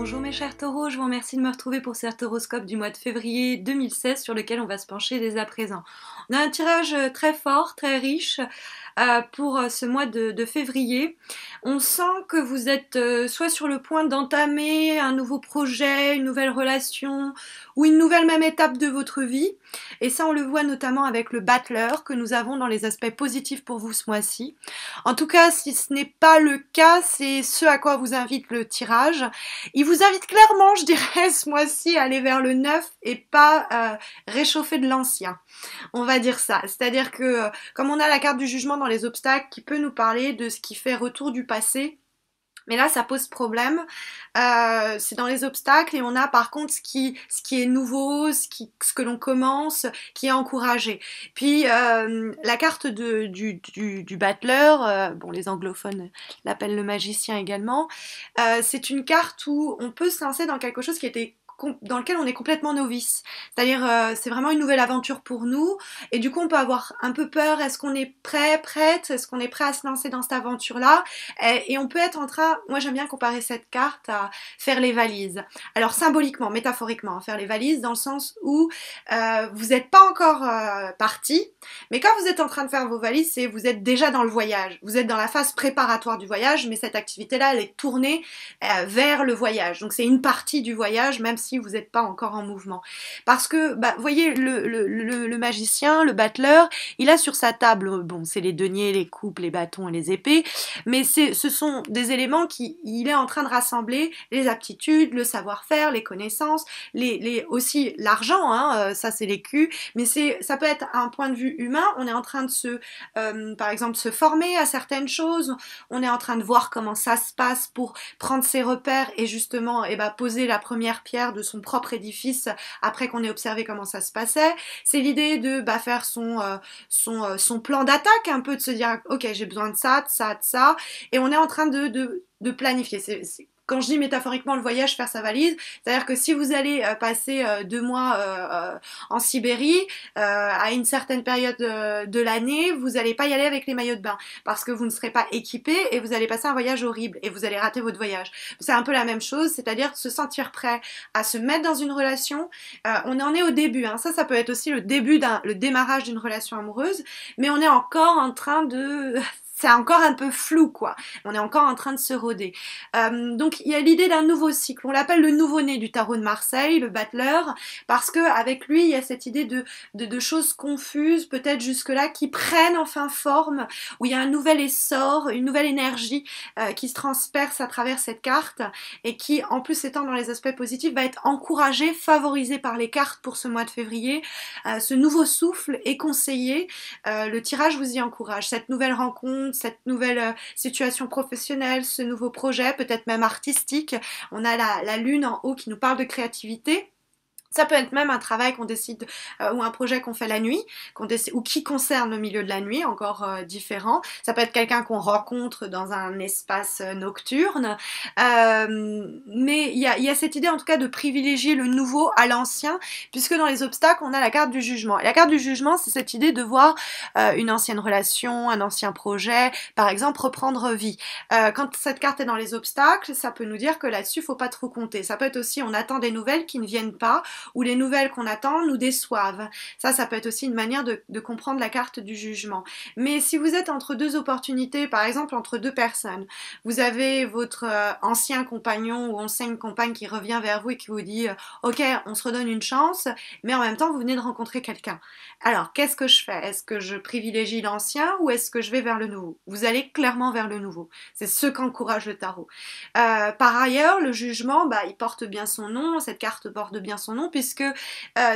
Bonjour mes chers taureaux, je vous remercie de me retrouver pour cet horoscope du mois de février 2016 sur lequel on va se pencher dès à présent. On a un tirage très fort, très riche pour ce mois de février. On sent que vous êtes soit sur le point d'entamer un nouveau projet, une nouvelle relation ou une nouvelle même étape de votre vie. Et ça on le voit notamment avec le battleur que nous avons dans les aspects positifs pour vous ce mois-ci. En tout cas, si ce n'est pas le cas, c'est ce à quoi vous invite le tirage. Il vous invite clairement, je dirais, ce mois-ci à aller vers le neuf et pas réchauffer de l'ancien. On va dire ça. C'est-à-dire que comme on a la carte du jugement dans les obstacles qui peut nous parler de ce qui fait retour du passé, mais là, ça pose problème. C'est dans les obstacles et on a par contre ce qui est nouveau, ce que l'on commence, qui est encouragé. Puis la carte du battleur, bon les anglophones l'appellent le magicien également, c'est une carte où on peut se lancer dans quelque chose dans lequel on est complètement novice. C'est-à-dire, c'est vraiment une nouvelle aventure pour nous, et du coup, on peut avoir un peu peur. Est-ce qu'on est prête? Est-ce qu'on est prêt à se lancer dans cette aventure-là? Et on peut être en train, moi j'aime bien comparer cette carte à faire les valises. Alors, symboliquement, métaphoriquement, faire les valises dans le sens où vous n'êtes pas encore parti, mais quand vous êtes en train de faire vos valises, vous êtes déjà dans le voyage. Vous êtes dans la phase préparatoire du voyage, mais cette activité-là, elle est tournée vers le voyage. Donc, c'est une partie du voyage, même si vous n'êtes pas encore en mouvement. Parce que, vous voyez, le magicien, le battleur, il a sur sa table, bon, c'est les deniers, les coupes, les bâtons et les épées, mais ce sont des éléments il est en train de rassembler les aptitudes, le savoir-faire, les connaissances, aussi l'argent, hein, ça c'est l'écu, mais ça peut être un point de vue humain. On est en train de par exemple, se former à certaines choses, on est en train de voir comment ça se passe pour prendre ses repères et justement, poser la première pierre de son propre édifice après qu'on ait observé comment ça se passait. C'est l'idée de faire son plan d'attaque, un peu de se dire ok, j'ai besoin de ça, de ça, de ça, et on est en train de planifier. Quand je dis métaphoriquement le voyage, faire sa valise, c'est-à-dire que si vous allez passer 2 mois en Sibérie, à une certaine période de l'année, vous n'allez pas y aller avec les maillots de bain, parce que vous ne serez pas équipé et vous allez passer un voyage horrible et vous allez rater votre voyage. C'est un peu la même chose, c'est-à-dire se sentir prêt à se mettre dans une relation. On en est au début, hein. Ça peut être aussi le démarrage d'une relation amoureuse, mais on est encore en train de... C'est encore un peu flou, quoi. On est encore en train de se roder. Donc il y a l'idée d'un nouveau cycle. On l'appelle le nouveau-né du tarot de Marseille, le battleur, parce que avec lui il y a cette idée de choses confuses, peut-être jusque-là, qui prennent enfin forme, où il y a un nouvel essor, une nouvelle énergie qui se transperce à travers cette carte et qui, en plus étant dans les aspects positifs, va être encouragée, favorisée par les cartes pour ce mois de février. Ce nouveau souffle est conseillé. Le tirage vous y encourage. Cette nouvelle rencontre, cette nouvelle situation professionnelle, ce nouveau projet, peut-être même artistique. On a la lune en haut qui nous parle de créativité. Ça peut être même un travail qu'on décide ou un projet qu'on fait la nuit, ou qui concerne le milieu de la nuit, encore différent. Ça peut être quelqu'un qu'on rencontre dans un espace nocturne. Mais il y a cette idée en tout cas de privilégier le nouveau à l'ancien, puisque dans les obstacles, on a la carte du jugement. Et la carte du jugement, c'est cette idée de voir une ancienne relation, un ancien projet, par exemple, reprendre vie. Quand cette carte est dans les obstacles, ça peut nous dire que là-dessus, faut pas trop compter. Ça peut être aussi, on attend des nouvelles qui ne viennent pas, ou les nouvelles qu'on attend nous déçoivent. Ça peut être aussi une manière de comprendre la carte du jugement. Mais si vous êtes entre deux opportunités, par exemple entre deux personnes, vous avez votre ancien compagnon ou ancienne compagne qui revient vers vous et qui vous dit ok, on se redonne une chance, mais en même temps vous venez de rencontrer quelqu'un. Alors qu'est-ce que je fais? Est-ce que je privilégie l'ancien ou est-ce que je vais vers le nouveau? Vous allez clairement vers le nouveau. C'est ce qu'encourage le tarot. Par ailleurs, le jugement, il porte bien son nom, cette carte porte bien son nom, puisque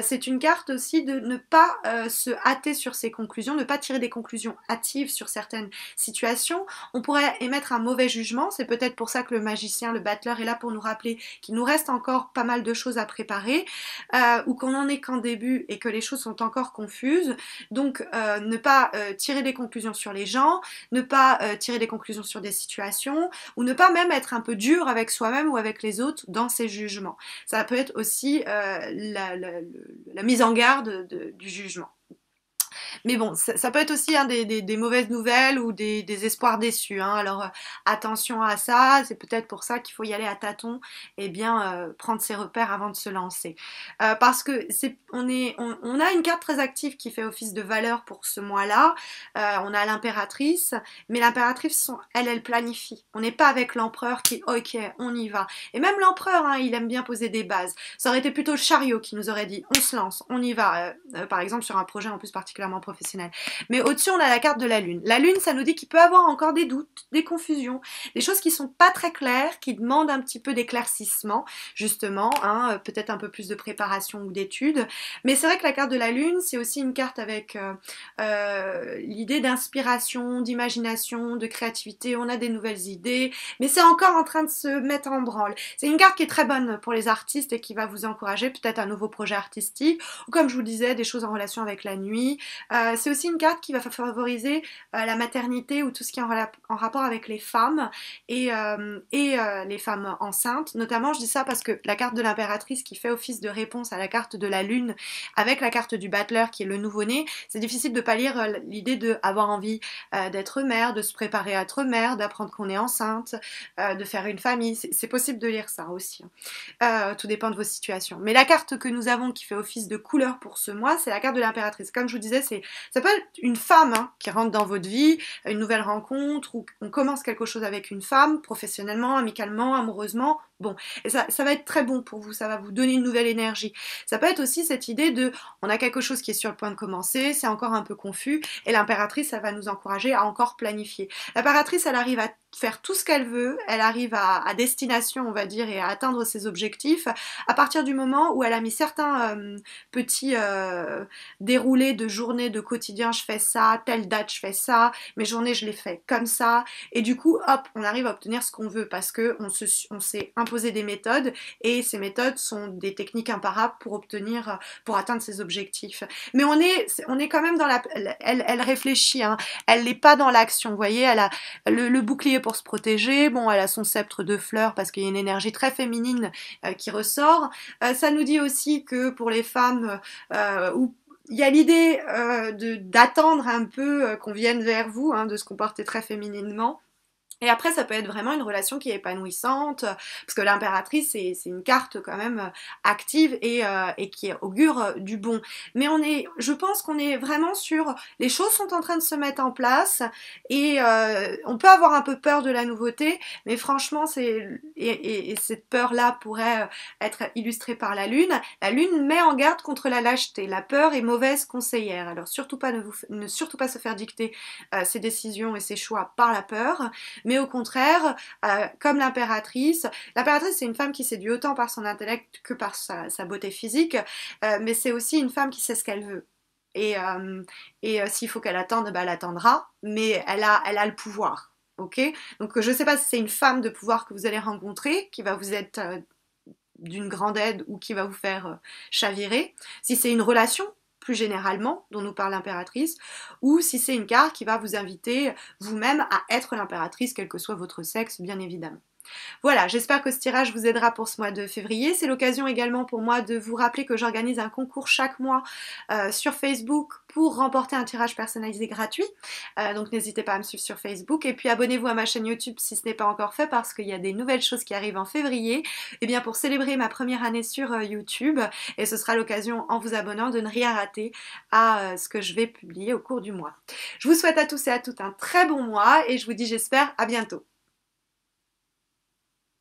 c'est une carte aussi de ne pas se hâter sur ses conclusions, ne pas tirer des conclusions hâtives sur certaines situations. On pourrait émettre un mauvais jugement, c'est peut-être pour ça que le magicien, le battleur est là pour nous rappeler qu'il nous reste encore pas mal de choses à préparer, ou qu'on n'en est qu'en début et que les choses sont encore confuses. Donc ne pas tirer des conclusions sur les gens, ne pas tirer des conclusions sur des situations, ou ne pas même être un peu dur avec soi-même ou avec les autres dans ses jugements. Ça peut être aussi la mise en garde du jugement. Mais bon, ça peut être aussi hein, des mauvaises nouvelles ou des espoirs déçus. Hein. Alors attention à ça, c'est peut-être pour ça qu'il faut y aller à tâtons et bien prendre ses repères avant de se lancer. Parce que on a une carte très active qui fait office de valeur pour ce mois-là. On a l'impératrice, mais l'impératrice, elle planifie. On n'est pas avec l'empereur qui, ok, on y va. Et même l'empereur, hein, il aime bien poser des bases. Ça aurait été plutôt le chariot qui nous aurait dit, on se lance, on y va. Par exemple sur un projet en plus particulièrement professionnel. Mais au-dessus, on a la carte de la lune. La lune, ça nous dit qu'il peut y avoir encore des doutes, des confusions, des choses qui sont pas très claires, qui demandent un petit peu d'éclaircissement, justement, hein, peut-être un peu plus de préparation ou d'études. Mais c'est vrai que la carte de la lune, c'est aussi une carte avec l'idée d'inspiration, d'imagination, de créativité. On a des nouvelles idées, mais c'est encore en train de se mettre en branle. C'est une carte qui est très bonne pour les artistes et qui va vous encourager peut-être un nouveau projet artistique, ou comme je vous le disais, des choses en relation avec la nuit. C'est aussi une carte qui va favoriser la maternité ou tout ce qui est en rapport avec les femmes et les femmes enceintes. Notamment, je dis ça parce que la carte de l'impératrice qui fait office de réponse à la carte de la lune avec la carte du battleur qui est le nouveau-né, c'est difficile de pas lire l'idée de avoir envie d'être mère, de se préparer à être mère, d'apprendre qu'on est enceinte, de faire une famille. C'est possible de lire ça aussi. Tout dépend de vos situations. Mais la carte que nous avons qui fait office de couleur pour ce mois, c'est la carte de l'impératrice. Comme je vous disais, ça peut être une femme hein, qui rentre dans votre vie, une nouvelle rencontre, ou on commence quelque chose avec une femme, professionnellement, amicalement, amoureusement. Bon, et ça va être très bon pour vous, ça va vous donner une nouvelle énergie. Ça peut être aussi cette idée de, on a quelque chose qui est sur le point de commencer, c'est encore un peu confus, et l'impératrice, ça va nous encourager à encore planifier. L'impératrice, elle arrive à faire tout ce qu'elle veut, elle arrive à destination, on va dire, et à atteindre ses objectifs, à partir du moment où elle a mis certains petits déroulés de journée, de quotidien, je fais ça, telle date, je fais ça, mes journées, je les fais comme ça, et du coup, hop, on arrive à obtenir ce qu'on veut, parce que on s'est imposé des méthodes, et ces méthodes sont des techniques imparables pour atteindre ses objectifs. Mais on est quand même dans elle réfléchit, hein, elle n'est pas dans l'action, vous voyez, elle a le bouclier pour se protéger, bon, elle a son sceptre de fleurs parce qu'il y a une énergie très féminine qui ressort. Ça nous dit aussi que pour les femmes où il y a l'idée d'attendre un peu qu'on vienne vers vous, hein, de se comporter très fémininement. Et après, ça peut être vraiment une relation qui est épanouissante, parce que l'impératrice, c'est une carte quand même active et qui augure du bon. Mais je pense qu'on est vraiment sur, les choses sont en train de se mettre en place, et on peut avoir un peu peur de la nouveauté, mais franchement, et cette peur-là pourrait être illustrée par la lune. La lune met en garde contre la lâcheté. La peur est mauvaise conseillère. Alors surtout pas, ne surtout pas se faire dicter ses décisions et ses choix par la peur. Mais au contraire, comme l'impératrice c'est une femme qui séduit autant par son intellect que par sa beauté physique, mais c'est aussi une femme qui sait ce qu'elle veut. Et s'il faut qu'elle attende, bah, elle attendra, mais elle a le pouvoir. Ok. Donc je ne sais pas si c'est une femme de pouvoir que vous allez rencontrer, qui va vous être d'une grande aide ou qui va vous faire chavirer. Si c'est une relation, plus généralement, dont nous parle l'impératrice, ou si c'est une carte qui va vous inviter vous-même à être l'impératrice, quel que soit votre sexe, bien évidemment. Voilà, j'espère que ce tirage vous aidera pour ce mois de février. C'est l'occasion également pour moi de vous rappeler que j'organise un concours chaque mois sur Facebook pour remporter un tirage personnalisé gratuit. Donc n'hésitez pas à me suivre sur Facebook. Et puis abonnez-vous à ma chaîne YouTube si ce n'est pas encore fait parce qu'il y a des nouvelles choses qui arrivent en février. Et bien pour célébrer ma première année sur YouTube. Et ce sera l'occasion en vous abonnant de ne rien rater à ce que je vais publier au cours du mois. Je vous souhaite à tous et à toutes un très bon mois et je vous dis j'espère à bientôt.